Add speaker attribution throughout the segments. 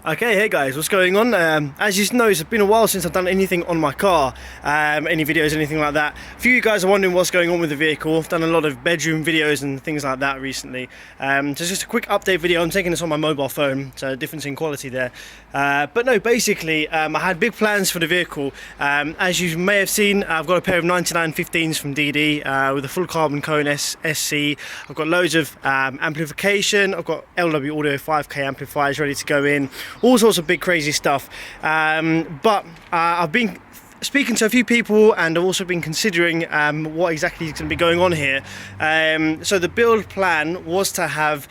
Speaker 1: Okay, hey guys, what's going on? As you know, it's been a while since I've done anything on my car, any videos, anything like that. A few of you guys are wondering what's going on with the vehicle. I've done a lot of bedroom videos and things like that recently. So just a quick update video. I'm taking this on my mobile phone, so a difference in quality there. But no, basically, I had big plans for the vehicle. As you may have seen, I've got a pair of 9915s from DD with a full carbon cone SC. I've got loads of amplification. I've got LW Audio 5K amplifiers ready to go in. All sorts of big crazy stuff, but I've been speaking to a few people and I've also been considering what exactly is going to be going on here. So the build plan was to have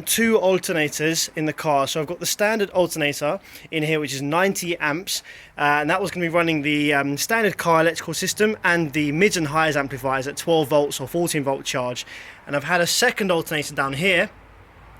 Speaker 1: two alternators in the car. So I've got the standard alternator in here, which is 90 amps, and that was going to be running the standard car electrical system and the mids and highs amplifiers at 12 volts or 14 volt charge. And I've had a second alternator down here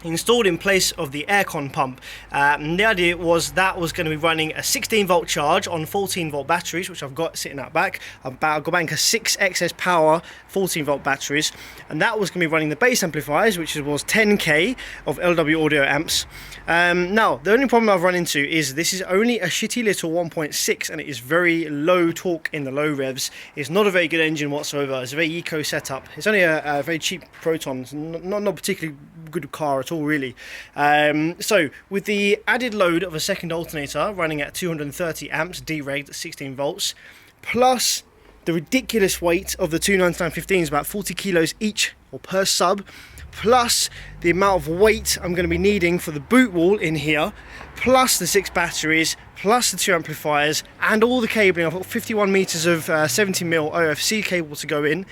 Speaker 1: installed in place of the aircon pump. And the idea was that was going to be running a 16 volt charge on 14 volt batteries, which I've got sitting out back. I've got bank of 6 XS power 14 volt batteries, and that was going to be running the bass amplifiers, which was 10k of LW Audio amps. Now the only problem I've run into is this is only a shitty little 1.6 and it is very low torque in the low revs. It's not a very good engine whatsoever. It's a very eco setup. It's only a very cheap Proton. It's not particularly good car at all, really. So with the added load of a second alternator running at 230 amps deregged at 16 volts, plus the ridiculous weight of the two 9915s, about 40 kilos each or per sub, plus the amount of weight I'm going to be needing for the boot wall in here, plus the 6 batteries, plus the 2 amplifiers and all the cabling. I've got 51 meters of 70mm OFC cable to go in.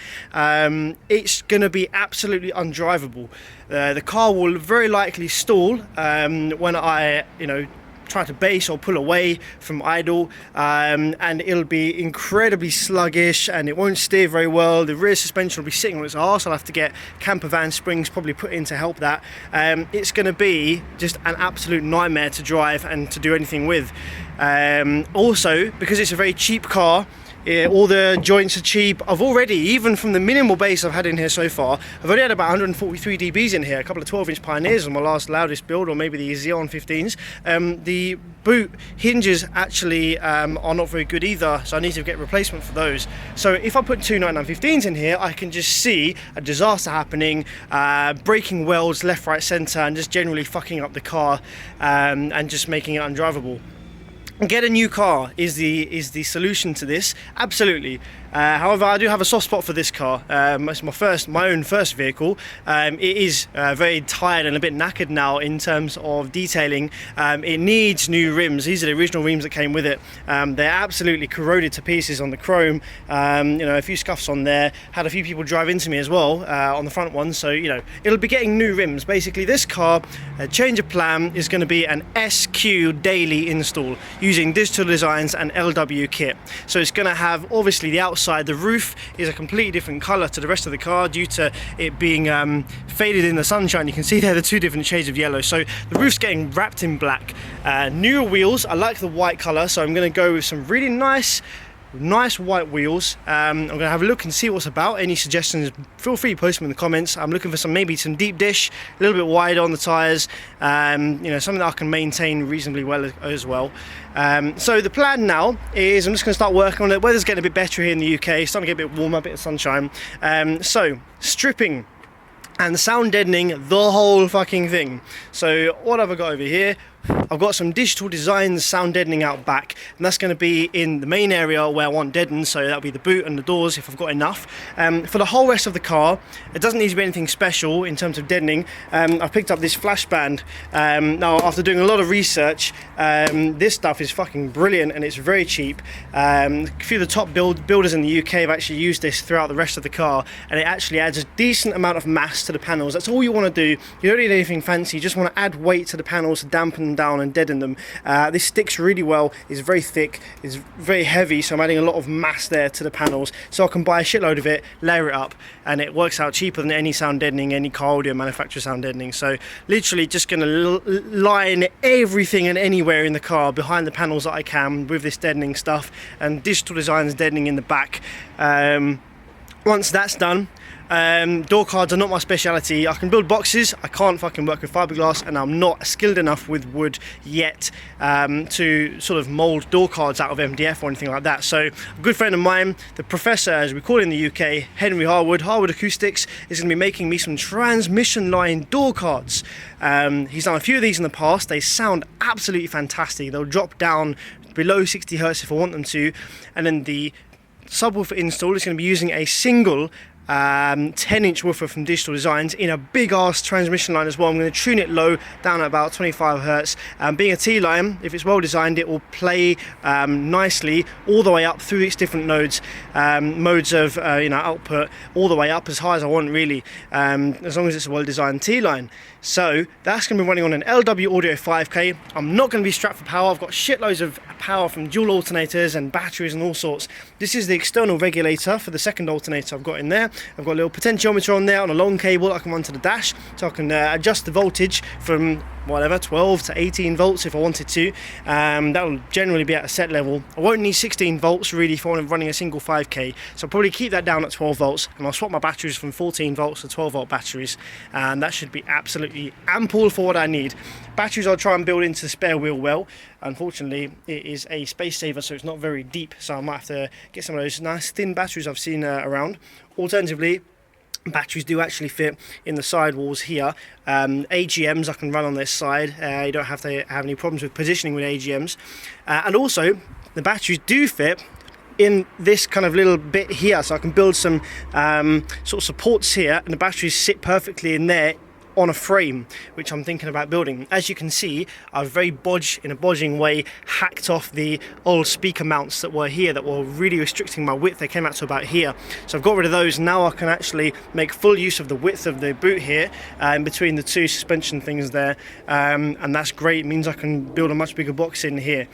Speaker 1: It's going to be absolutely undrivable. The car will very likely stall when I, try to base or pull away from idle, and it'll be incredibly sluggish and it won't steer very well. The rear suspension will be sitting on its arse. I'll have to get camper van springs probably put in to help that. It's going to be just an absolute nightmare to drive and to do anything with. Also, because it's a very cheap car, all the joints are cheap. I've already, even from the minimal bass I've had in here so far, I've already had about 143 dBs in here, a couple of 12-inch Pioneers on my last loudest build, or maybe the Xeon 15s. The boot hinges actually are not very good either, so I need to get replacement for those. So if I put two 9915s in here, I can just see a disaster happening, breaking welds left, right, centre, and just generally fucking up the car and just making it undrivable. Get a new car is the solution to this, absolutely. However, I do have a soft spot for this car. It's my own first vehicle. It is very tired and a bit knackered now in terms of detailing. It needs new rims. These are the original rims that came with it. They're absolutely corroded to pieces on the chrome. A few scuffs on there. Had a few people drive into me as well on the front one. So it'll be getting new rims. Basically, this car, change of plan, is going to be an SQ daily install using Digital Designs and LW kit. So it's going to have obviously the outside. The roof is a completely different colour to the rest of the car due to it being faded in the sunshine. You can see there the two different shades of yellow. So the roof's getting wrapped in black. Newer wheels. I like the white colour, so I'm going to go with some really nice white wheels. I'm going to have a look and see what's about. Any suggestions, feel free to post them in the comments. I'm looking for maybe some deep dish, a little bit wider on the tyres, something that I can maintain reasonably well as well. So the plan now is I'm just going to start working on it. Weather's getting a bit better here in the UK, it's starting to get a bit warmer, a bit of sunshine. So stripping and sound deadening the whole fucking thing. So what have I got over here? I've got some Digital Designs sound deadening out back, and that's going to be in the main area where I want deadened, so that'll be the boot and the doors if I've got enough. For the whole rest of the car, it doesn't need to be anything special in terms of deadening. I've picked up this flash band. Now, after doing a lot of research, this stuff is fucking brilliant and it's very cheap. A few of the top builders in the UK have actually used this throughout the rest of the car, and it actually adds a decent amount of mass to the panels. That's all you want to do. You don't need anything fancy, you just want to add weight to the panels to dampen them down and deaden them. This sticks really well, it's very thick, it's very heavy, so I'm adding a lot of mass there to the panels, so I can buy a shitload of it, layer it up, and it works out cheaper than any sound deadening, any car audio manufacturer sound deadening. So literally just going to line everything and anywhere in the car behind the panels that I can with this deadening stuff, and Digital Designs deadening in the back. Once that's done, Door cards are not my speciality. I can build boxes, I can't fucking work with fiberglass, and I'm not skilled enough with wood yet to sort of mould door cards out of MDF or anything like that. So a good friend of mine, the professor as we call it in the UK, Henry Harwood Acoustics, is going to be making me some transmission line door cards. He's done a few of these in the past. They sound absolutely fantastic. They'll drop down below 60 Hertz if I want them to, and then the subwoofer install is going to be using a single 10-inch woofer from Digital Designs in a big ass transmission line as well. I'm going to tune it low down at about 25 Hertz. Being a T-line, if it's well designed, it will play nicely all the way up through its different modes of output, all the way up as high as I want, really, as long as it's a well designed T-line. So that's going to be running on an LW Audio 5K. I'm not going to be strapped for power. I've got shitloads of power from dual alternators and batteries and all sorts. This is the external regulator for the second alternator I've got in there. I've got a little potentiometer on there on a long cable I can run to the dash, so I can adjust the voltage from whatever 12 to 18 volts if I wanted to. That will generally be at a set level. I won't need 16 volts really if I'm running a single 5K, so I'll probably keep that down at 12 volts, and I'll swap my batteries from 14 volts to 12 volt batteries, and that should be absolutely ample for what I need. Batteries I'll try and build into the spare wheel well. Unfortunately, it is a space saver, so it's not very deep, so I might have to get some of those nice thin batteries I've seen around. Alternatively, batteries do actually fit in the sidewalls here. AGMs I can run on this side. You don't have to have any problems with positioning with AGMs. And also, the batteries do fit in this kind of little bit here, so I can build some sort of supports here, and the batteries sit perfectly in there on a frame, which I'm thinking about building. As you can see, I've in a bodging way hacked off the old speaker mounts that were here that were really restricting my width. They came out to about here, so I've got rid of those. Now I can actually make full use of the width of the boot here in between the two suspension things there, and that's great. It means I can build a much bigger box in here.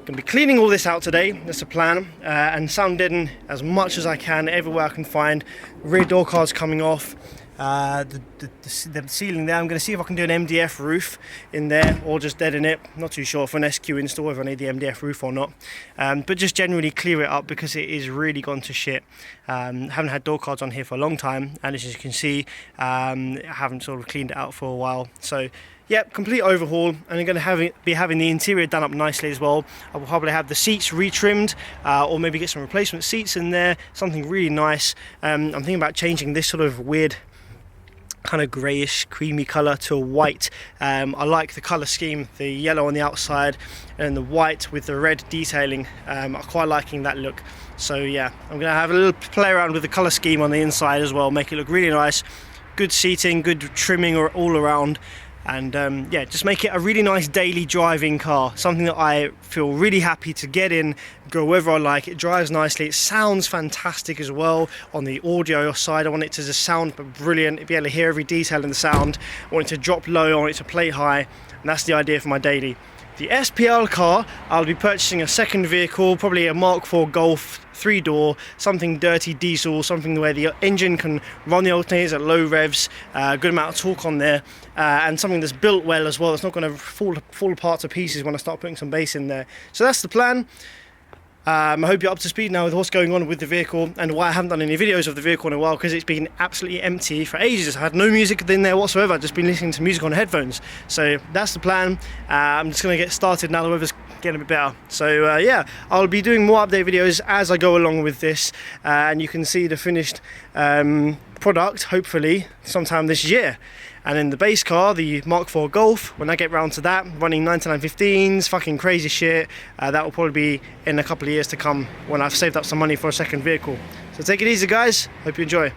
Speaker 1: Going to be cleaning all this out today, that's the plan, and sound deaden as much as I can everywhere I can find. Rear door cards coming off. The ceiling there, I'm going to see if I can do an MDF roof in there or just deaden it. Not too sure for an SQ install whether I need the MDF roof or not, but just generally clear it up because it is really gone to shit. Haven't had door cards on here for a long time, and as you can see, I haven't sort of cleaned it out for a while. So yep, complete overhaul, and I'm going to be having the interior done up nicely as well. I will probably have the seats retrimmed, or maybe get some replacement seats in there, something really nice. I'm thinking about changing this sort of weird kind of greyish creamy colour to a white. I like the colour scheme, the yellow on the outside and the white with the red detailing. I'm quite liking that look. So yeah, I'm going to have a little play around with the colour scheme on the inside as well, make it look really nice. Good seating, good trimming all around, and yeah, just make it a really nice daily driving car, something that I feel really happy to get in, go wherever I like. It drives nicely, it sounds fantastic as well. On the audio side, I want it to just sound brilliant, be able to hear every detail in the sound. I want it to drop low, I want it to play high, and that's the idea for my daily. The SPL car, I'll be purchasing a second vehicle, probably a Mark IV Golf 3-door, something dirty diesel, something where the engine can run the alternators at low revs, a good amount of torque on there, and something that's built well as well. It's not going to fall apart to pieces when I start putting some bass in there. So that's the plan. I hope you're up to speed now with what's going on with the vehicle and why I haven't done any videos of the vehicle in a while, because it's been absolutely empty for ages. I had no music in there whatsoever, I've just been listening to music on headphones. So that's the plan. I'm just going to get started now the weather's getting a bit better. So yeah, I'll be doing more update videos as I go along with this, and you can see the finished product hopefully sometime this year. And in the base car, the Mark IV Golf, when I get round to that, running 9915s, fucking crazy shit, that will probably be in a couple of years to come when I've saved up some money for a second vehicle. So take it easy guys, hope you enjoy.